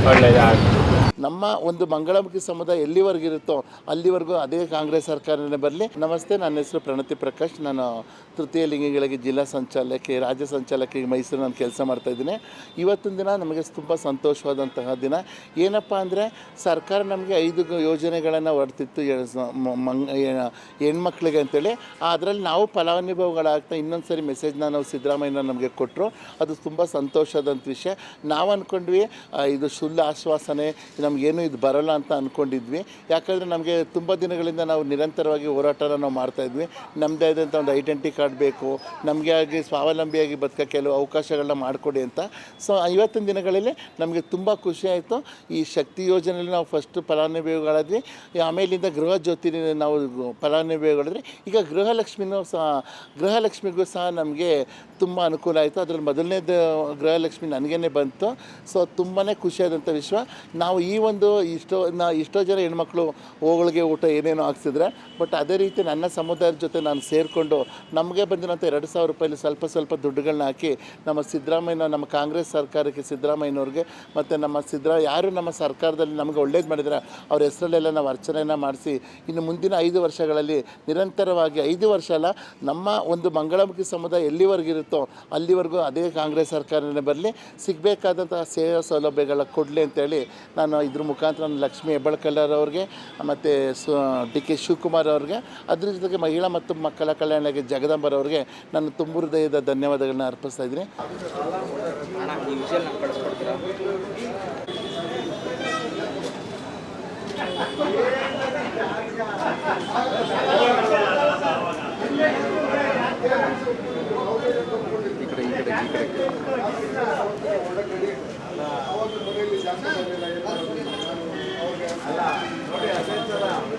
ಒಳ್ಳೆಯದಾಗಲಿ. ನಮ್ಮ ಒಂದು ಮಂಗಳಮುಖಿ ಸಮುದಾಯ ಎಲ್ಲಿವರೆಗಿರುತ್ತೋ ಅಲ್ಲಿವರೆಗೂ ಅದೇ ಕಾಂಗ್ರೆಸ್ ಸರ್ಕಾರನೇ ಬರಲಿ. ನಮಸ್ತೆ, ನನ್ನ ಹೆಸರು ಪ್ರಣತಿ ಪ್ರಕಾಶ್. ನಾನು ತೃತೀಯ ಲಿಂಗಿಗಳಿಗೆ ಜಿಲ್ಲಾ ಸಂಚಾಲಕಿ, ರಾಜ್ಯ ಸಂಚಾಲಕಿ ಮೈಸೂರು ನಾನು ಕೆಲಸ ಮಾಡ್ತಾಯಿದ್ದೀನಿ. ಇವತ್ತಿನ ದಿನ ನಮಗೆ ತುಂಬ ಸಂತೋಷವಾದಂತಹ ದಿನ. ಏನಪ್ಪ ಅಂದರೆ ಸರ್ಕಾರ ನಮಗೆ 5 ಯೋಜನೆಗಳನ್ನು ಹೊರಡ್ತಿತ್ತು ಹೆಣ್ಮಕ್ಳಿಗೆ ಅಂತೇಳಿ. ಅದರಲ್ಲಿ ನಾವು ಫಲಾನುಭವಿಗಳಾಗ್ತಾ ಇನ್ನೊಂದು ಸರಿ ಮೆಸೇಜ್ನ ನಾವು ಸಿದ್ದರಾಮಯ್ಯ ನಮಗೆ ಕೊಟ್ಟರು. ಅದು ತುಂಬ ಸಂತೋಷದಂಥ ವಿಷಯ. ನಾವು ಅಂದ್ಕೊಂಡ್ವಿ ಇದು ಸುಳ್ಳು ಆಶ್ವಾಸನೆ, ನಮಗೇನು ಇದು ಬರೋಲ್ಲ ಅಂತ ಅಂದ್ಕೊಂಡಿದ್ವಿ. ಯಾಕಂದರೆ ನಮಗೆ ತುಂಬ ದಿನಗಳಿಂದ ನಾವು ನಿರಂತರವಾಗಿ ಹೋರಾಟನ ನಾವು ಮಾಡ್ತಾಯಿದ್ವಿ. ನಮ್ಮದೇ ಆದಂಥ ಒಂದು ಐಡೆಂಟಿ ಕಾರ್ಡ್ ಬೇಕು, ನಮಗೆ ಆಗಿ ಸ್ವಾವಲಂಬಿಯಾಗಿ ಬದುಕೋ ಕೆಲವು ಅವಕಾಶಗಳನ್ನ ಮಾಡಿಕೊಡಿ ಅಂತ. ಸೊ ಇವತ್ತಿನ ದಿನಗಳಲ್ಲಿ ನಮಗೆ ತುಂಬ ಖುಷಿ ಆಯಿತು. ಈ ಶಕ್ತಿ ಯೋಜನೆಯಲ್ಲಿ ನಾವು ಫಸ್ಟು ಫಲಾನುಭವಿಗಳಾದ್ವಿ. ಆಮೇಲಿಂದ ಗೃಹ ಜ್ಯೋತಿ ನಾವು ಫಲಾನುಭವಿಗಳಿದ್ವಿ. ಈಗ ಗೃಹಲಕ್ಷ್ಮಿಗೂ ಸಹ ನಮಗೆ ತುಂಬ ಅನುಕೂಲ ಆಯಿತು. ಅದರಲ್ಲಿ ಮೊದಲನೇದು ಗೃಹಲಕ್ಷ್ಮಿ ನನಗೇ ಬಂತು. ಸೊ ತುಂಬಾ ಖುಷಿಯಾದಂಥ ವಿಷಯ. ನಾವು ಈ ಒಂದು ಎಷ್ಟೋ ಜನ ಹೆಣ್ಮಕ್ಳು ಹೋಗಳಿಗೆ ಊಟ ಏನೇನೋ ಹಾಕ್ಸಿದ್ರೆ, ಬಟ್ ಅದೇ ರೀತಿ ನನ್ನ ಸಮುದಾಯದ ಜೊತೆ ನಾನು ಸೇರಿಕೊಂಡು ನಮಗೆ ಬಂದಿರೋಂಥ 2,000 ರೂಪಾಯಲ್ಲಿ ಸ್ವಲ್ಪ ದುಡ್ಡುಗಳನ್ನ ಹಾಕಿ ನಮ್ಮ ಕಾಂಗ್ರೆಸ್ ಸರ್ಕಾರಕ್ಕೆ, ಸಿದ್ದರಾಮಯ್ಯನವ್ರಿಗೆ ಮತ್ತು ಯಾರು ನಮ್ಮ ಸರ್ಕಾರದಲ್ಲಿ ನಮಗೆ ಒಳ್ಳೇದು ಮಾಡಿದರೆ ಅವ್ರ ಹೆಸರಲ್ಲೆಲ್ಲ ನಾವು ಅರ್ಚನೆಯನ್ನು ಮಾಡಿಸಿ ಇನ್ನು ಮುಂದಿನ 5 ವರ್ಷಗಳಲ್ಲಿ ನಿರಂತರವಾಗಿ 5 ವರ್ಷ ಅಲ್ಲ, ನಮ್ಮ ಒಂದು ಮಂಗಳಮುಖಿ ಸಮುದಾಯ ಎಲ್ಲಿವರೆಗಿರುತ್ತೋ ಅಲ್ಲಿವರೆಗೂ ಅದೇ ಕಾಂಗ್ರೆಸ್ ಸರ್ಕಾರನೇ ಬರಲಿ. ಸಿಗಬೇಕಾದಂಥ ಸೇವಾ ಸೌಲಭ್ಯಗಳ ಕೊಡಲಿ ಅಂತೇಳಿ ನಾನು ಇದ್ರ ಮುಖಾಂತರ ಲಕ್ಷ್ಮೀ ಹೆಬ್ಬಾಳ್ಕರ್ ಅವ್ರಿಗೆ ಮತ್ತು ಡಿ ಕೆ ಶಿವಕುಮಾರ್ ಅವ್ರಿಗೆ, ಅದ್ರ ಜೊತೆಗೆ ಮಹಿಳಾ ಮತ್ತು ಮಕ್ಕಳ ಕಲ್ಯಾಣಕ್ಕೆ ಜಗದಂಬರವ್ರಿಗೆ ನಾನು ತುಂಬ ಹೃದಯದ ಧನ್ಯವಾದಗಳನ್ನ ಅರ್ಪಿಸ್ತಾ ಇದ್ದೀನಿ.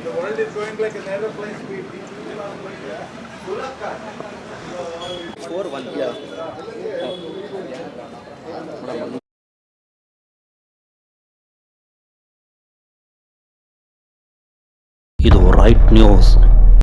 The world is going like an aeroplane speed. 4-1. Yeah. ಇದು ರೈಟ್ ನ್ಯೂಸ್.